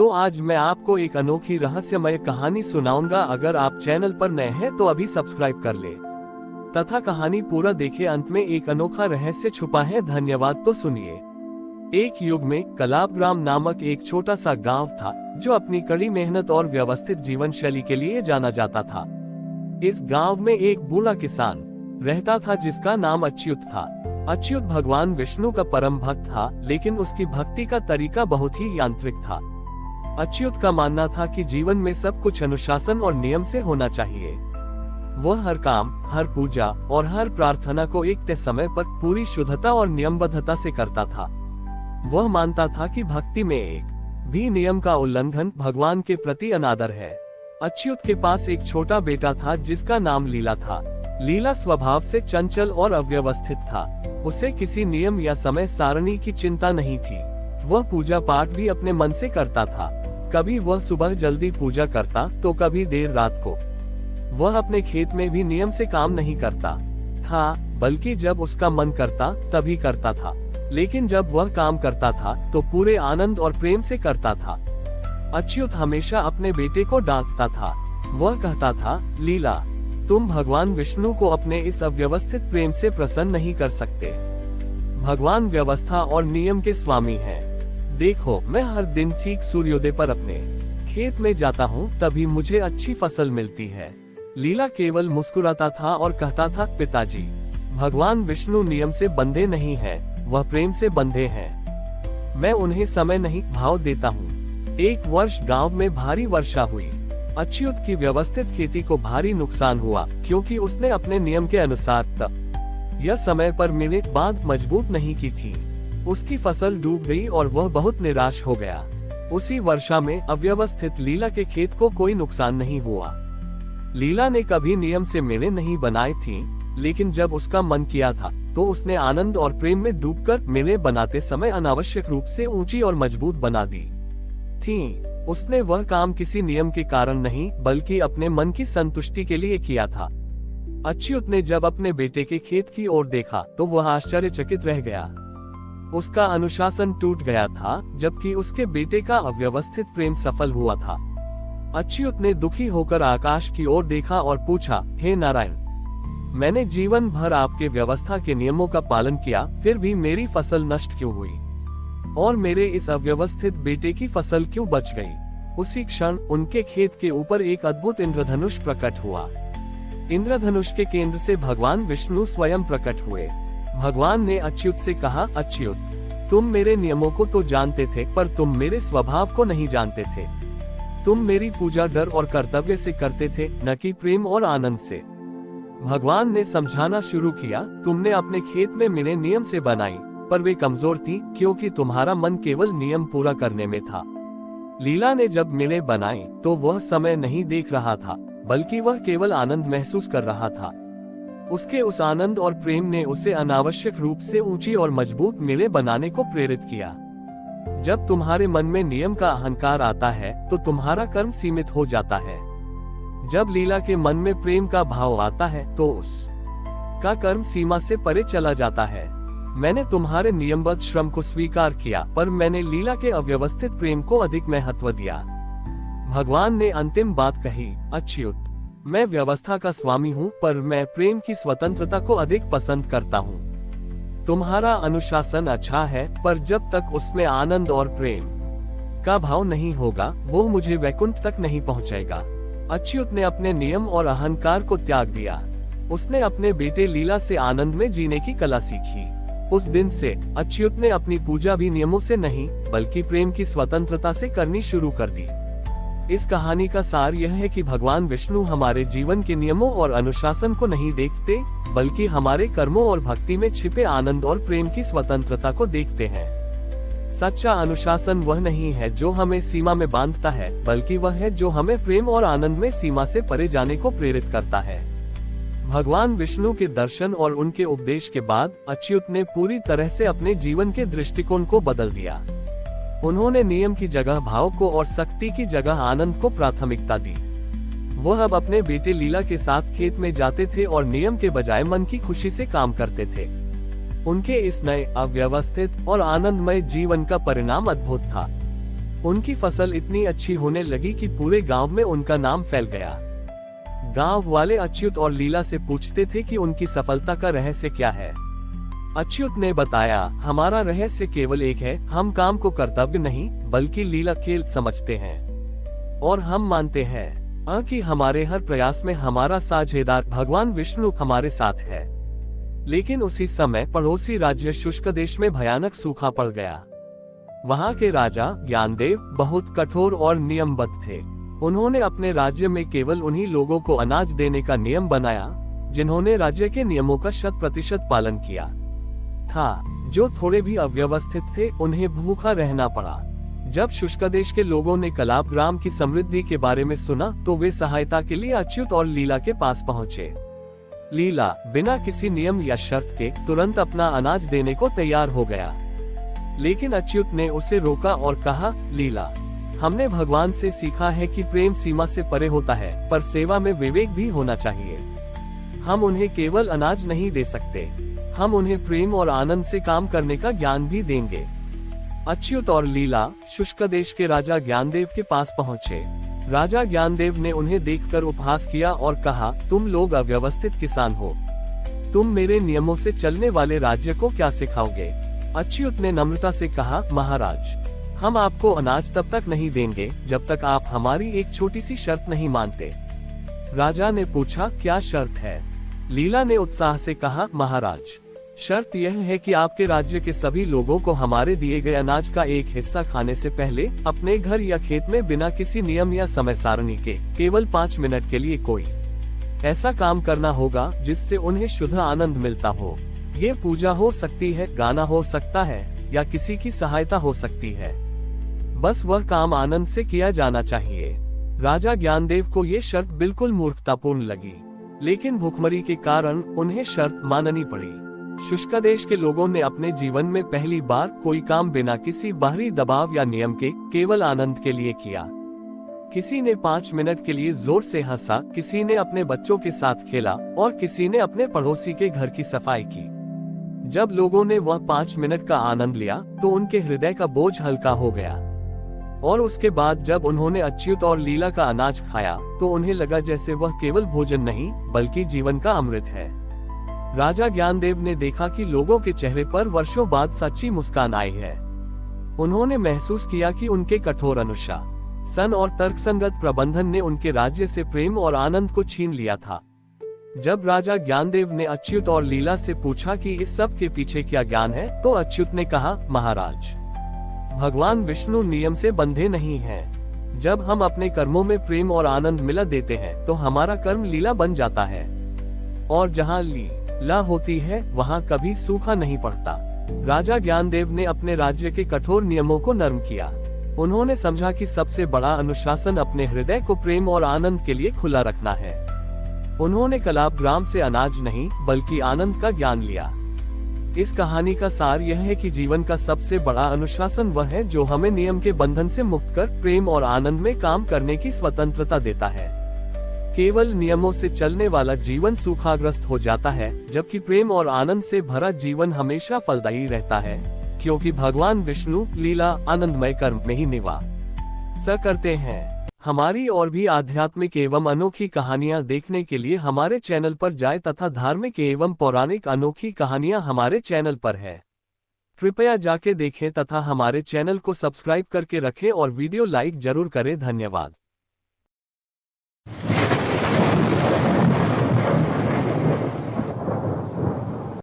तो आज मैं आपको एक अनोखी रहस्यमय कहानी सुनाऊंगा। अगर आप चैनल पर नए हैं तो अभी सब्सक्राइब कर ले तथा कहानी पूरा देखे। अंत में एक अनोखा रहस्य छुपा है। धन्यवाद। तो सुनिए। एक युग में कलापग्राम नामक एक छोटा सा गांव था जो अपनी कड़ी मेहनत और व्यवस्थित जीवन शैली के लिए जाना जाता था। इस गांव में एक बूढ़ा किसान रहता था जिसका नाम अच्युत था। अच्युत भगवान विष्णु का परम भक्त था, लेकिन उसकी भक्ति का तरीका बहुत ही यांत्रिक था। अच्युत का मानना था कि जीवन में सब कुछ अनुशासन और नियम से होना चाहिए। वह हर काम, हर पूजा और हर प्रार्थना को एक तय समय पर पूरी शुद्धता और नियमबद्धता से करता था। वह मानता था कि भक्ति में एक भी नियम का उल्लंघन भगवान के प्रति अनादर है। अच्युत के पास एक छोटा बेटा था जिसका नाम लीला था। लीला स्वभाव से चंचल और अव्यवस्थित था। उसे किसी नियम या समय सारणी की चिंता नहीं थी। वह पूजा पाठ भी अपने मन से करता था। कभी वह सुबह जल्दी पूजा करता तो कभी देर रात को। वह अपने खेत में भी नियम से काम नहीं करता था, बल्कि जब उसका मन करता तभी करता था। लेकिन जब वह काम करता था तो पूरे आनंद और प्रेम से करता था। अच्युत हमेशा अपने बेटे को डांटता था। वह कहता था, लीला, तुम भगवान विष्णु को अपने इस अव्यवस्थित प्रेम से प्रसन्न नहीं कर सकते। भगवान व्यवस्था और नियम के स्वामी हैं। देखो, मैं हर दिन ठीक सूर्योदय पर अपने खेत में जाता हूँ, तभी मुझे अच्छी फसल मिलती है। लीला केवल मुस्कुराता था और कहता था, पिताजी, भगवान विष्णु नियम से बंधे नहीं हैं, वह प्रेम से बंधे हैं। मैं उन्हें समय नहीं भाव देता हूँ। एक वर्ष गांव में भारी वर्षा हुई। अच्युत की व्यवस्थित खेती को भारी नुकसान हुआ क्योंकि उसने अपने नियम के अनुसार तब यह समय पर मिले बांध मजबूत नहीं की थी। उसकी फसल डूब गई और वह बहुत निराश हो गया। उसी वर्षा में अव्यवस्थित लीला के खेत को कोई नुकसान नहीं हुआ। लीला ने कभी नियम से मेले नहीं बनाए थी, लेकिन जब उसका मन किया था तो उसने आनंद और प्रेम में डूबकर मेले बनाते समय अनावश्यक रूप से ऊंची और मजबूत बना दी थी। उसने वह काम किसी नियम के कारण नहीं, बल्कि अपने मन की संतुष्टि के लिए किया था। अच्युत ने जब अपने बेटे के खेत की ओर देखा तो वह आश्चर्यचकित रह गया। उसका अनुशासन टूट गया था, जबकि उसके बेटे का अव्यवस्थित प्रेम सफल हुआ था। अच्युत ने दुखी होकर आकाश की ओर देखा और पूछा, हे नारायण, मैंने जीवन भर आपके व्यवस्था के नियमों का पालन किया, फिर भी मेरी फसल नष्ट क्यों हुई और मेरे इस अव्यवस्थित बेटे की फसल क्यों बच गई? उसी क्षण उनके खेत के ऊपर एक अद्भुत इंद्रधनुष प्रकट हुआ। इंद्रधनुष के केंद्र से भगवान विष्णु स्वयं प्रकट हुए। भगवान ने अच्युत से कहा, अच्युत, तुम मेरे नियमों को तो जानते थे, पर तुम मेरे स्वभाव को नहीं जानते थे। तुम मेरी पूजा डर और कर्तव्य से करते थे, न कि प्रेम और आनंद से। भगवान ने समझाना शुरू किया, तुमने अपने खेत में मिले नियम से बनाई, पर वे कमजोर थी क्योंकि तुम्हारा मन केवल नियम पूरा करने में था। लीला ने जब मिले बनाई तो वह समय नहीं देख रहा था, बल्कि वह केवल आनंद महसूस कर रहा था। उसके उस आनंद और प्रेम ने उसे अनावश्यक रूप से ऊंची और मजबूत मिले बनाने को प्रेरित किया। जब तुम्हारे मन में नियम का अहंकार आता है तो तुम्हारा कर्म सीमित हो जाता है। जब लीला के मन में प्रेम का भाव आता है तो उसका कर्म सीमा से परे चला जाता है। मैंने तुम्हारे नियमबद्ध श्रम को स्वीकार किया, पर मैंने लीला के अव्यवस्थित प्रेम को अधिक महत्व दिया। भगवान ने अंतिम बात कही, अच्युत, मैं व्यवस्था का स्वामी हूँ, पर मैं प्रेम की स्वतंत्रता को अधिक पसंद करता हूँ। तुम्हारा अनुशासन अच्छा है, पर जब तक उसमें आनंद और प्रेम का भाव नहीं होगा, वो मुझे वैकुंठ तक नहीं पहुँचाएगा। अच्युत ने अपने नियम और अहंकार को त्याग दिया। उसने अपने बेटे लीला से आनंद में जीने की कला सीखी। उस दिन से अच्युत ने अपनी पूजा भी नियमों से नहीं, बल्कि प्रेम की स्वतंत्रता से करनी शुरू कर दी। इस कहानी का सार यह है कि भगवान विष्णु हमारे जीवन के नियमों और अनुशासन को नहीं देखते, बल्कि हमारे कर्मों और भक्ति में छिपे आनंद और प्रेम की स्वतंत्रता को देखते हैं। सच्चा अनुशासन वह नहीं है जो हमें सीमा में बांधता है, बल्कि वह है जो हमें प्रेम और आनंद में सीमा से परे जाने को प्रेरित करता है। भगवान विष्णु के दर्शन और उनके उपदेश के बाद अच्युत ने पूरी तरह से अपने जीवन के दृष्टिकोण को बदल दिया। उन्होंने नियम की जगह भाव को और शक्ति की जगह आनंद को प्राथमिकता दी। वह अब अपने बेटे लीला के साथ खेत में जाते थे और नियम के बजाय मन की खुशी से काम करते थे। उनके इस नए अव्यवस्थित और आनंदमय जीवन का परिणाम अद्भुत था। उनकी फसल इतनी अच्छी होने लगी कि पूरे गांव में उनका नाम फैल गया। गांव वाले अच्युत और लीला से पूछते थे कि उनकी सफलता का रहस्य क्या है। अच्युत ने बताया, हमारा रहस्य केवल एक है, हम काम को कर्तव्य नहीं बल्कि लीला खेल समझते हैं और हम मानते हैं कि हमारे हर प्रयास में हमारा साझेदार भगवान विष्णु हमारे साथ है। लेकिन उसी समय पड़ोसी राज्य शुष्क देश में भयानक सूखा पड़ गया। वहां के राजा ज्ञानदेव बहुत कठोर और नियमबद्ध थे। उन्होंने अपने राज्य में केवल उन्हीं लोगों को अनाज देने का नियम बनाया जिन्होंने राज्य के नियमों का 100% पालन किया था। जो थोड़े भी अव्यवस्थित थे उन्हें भूखा रहना पड़ा। जब शुष्क देश के लोगों ने कलाप ग्राम की समृद्धि के बारे में सुना तो वे सहायता के लिए अच्युत और लीला के पास पहुंचे। लीला बिना किसी नियम या शर्त के तुरंत अपना अनाज देने को तैयार हो गया, लेकिन अच्युत ने उसे रोका और कहा, लीला, हमने भगवान से सीखा है कि प्रेम सीमा से परे होता है, पर सेवा में विवेक भी होना चाहिए। हम उन्हें केवल अनाज नहीं दे सकते, हम उन्हें प्रेम और आनंद से काम करने का ज्ञान भी देंगे। अच्युत और लीला शुष्क देश के राजा ज्ञानदेव के पास पहुंचे। राजा ज्ञानदेव ने उन्हें देखकर उपहास किया और कहा, तुम लोग अव्यवस्थित किसान हो, तुम मेरे नियमों से चलने वाले राज्य को क्या सिखाओगे? अच्युत ने नम्रता से कहा, महाराज, हम आपको अनाज तब तक नहीं देंगे जब तक आप हमारी एक छोटी सी शर्त नहीं मानते। राजा ने पूछा, क्या शर्त है? लीला ने उत्साह से कहा, महाराज, शर्त यह है कि आपके राज्य के सभी लोगों को हमारे दिए गए अनाज का एक हिस्सा खाने से पहले अपने घर या खेत में बिना किसी नियम या समय सारणी के केवल 5 मिनट के लिए कोई ऐसा काम करना होगा जिससे उन्हें शुद्ध आनंद मिलता हो। ये पूजा हो सकती है, गाना हो सकता है या किसी की सहायता हो सकती है। बस वह काम आनंद से किया जाना चाहिए। राजा ज्ञानदेव को ये शर्त बिल्कुल मूर्खतापूर्ण लगी, लेकिन भूखमरी के कारण उन्हें शर्त माननी पड़ी। शुष्क देश के लोगों ने अपने जीवन में पहली बार कोई काम बिना किसी बाहरी दबाव या नियम के केवल आनंद के लिए किया। किसी ने 5 मिनट के लिए जोर से हंसा, किसी ने अपने बच्चों के साथ खेला और किसी ने अपने पड़ोसी के घर की सफाई की। जब लोगों ने वह 5 मिनट का आनंद लिया तो उनके हृदय का बोझ हल्का हो गया और उसके बाद जब उन्होंने अच्युत और लीला का अनाज खाया तो उन्हें लगा जैसे वह केवल भोजन नहीं बल्कि जीवन का अमृत है। राजा ज्ञानदेव ने देखा कि लोगों के चेहरे पर वर्षों बाद सच्ची मुस्कान आई है। उन्होंने महसूस किया कि उनके कठोर अनुशासन और तर्कसंगत प्रबंधन ने उनके राज्य से प्रेम और आनंद को छीन लिया था। जब राजा ज्ञानदेव ने अच्युत और लीला से पूछा कि इस सब के पीछे क्या ज्ञान है, तो अच्युत ने कहा, महाराज, भगवान विष्णु नियम से बंधे नहीं हैं। जब हम अपने कर्मों में प्रेम और आनंद मिला देते हैं तो हमारा कर्म लीला बन जाता है और जहाँ लीला होती है वहाँ कभी सूखा नहीं पड़ता। राजा ज्ञानदेव ने अपने राज्य के कठोर नियमों को नरम किया। उन्होंने समझा कि सबसे बड़ा अनुशासन अपने हृदय को प्रेम और आनंद के लिए खुला रखना है। उन्होंने कलाप ग्राम से अनाज नहीं बल्कि आनंद का ज्ञान लिया। इस कहानी का सार यह है कि जीवन का सबसे बड़ा अनुशासन वह है जो हमें नियम के बंधन से मुक्त कर प्रेम और आनंद में काम करने की स्वतंत्रता देता है। केवल नियमों से चलने वाला जीवन सूखाग्रस्त हो जाता है, जबकि प्रेम और आनंद से भरा जीवन हमेशा फलदायी रहता है, क्योंकि भगवान विष्णु लीला आनंदमय कर्म में ही निवास करते हैं। हमारी और भी आध्यात्मिक एवं अनोखी कहानियां देखने के लिए हमारे चैनल पर जाएं तथा धार्मिक एवं पौराणिक अनोखी कहानियां हमारे चैनल पर है। कृपया जाके देखें तथा हमारे चैनल को सब्सक्राइब करके रखें और वीडियो लाइक जरूर करें। धन्यवाद।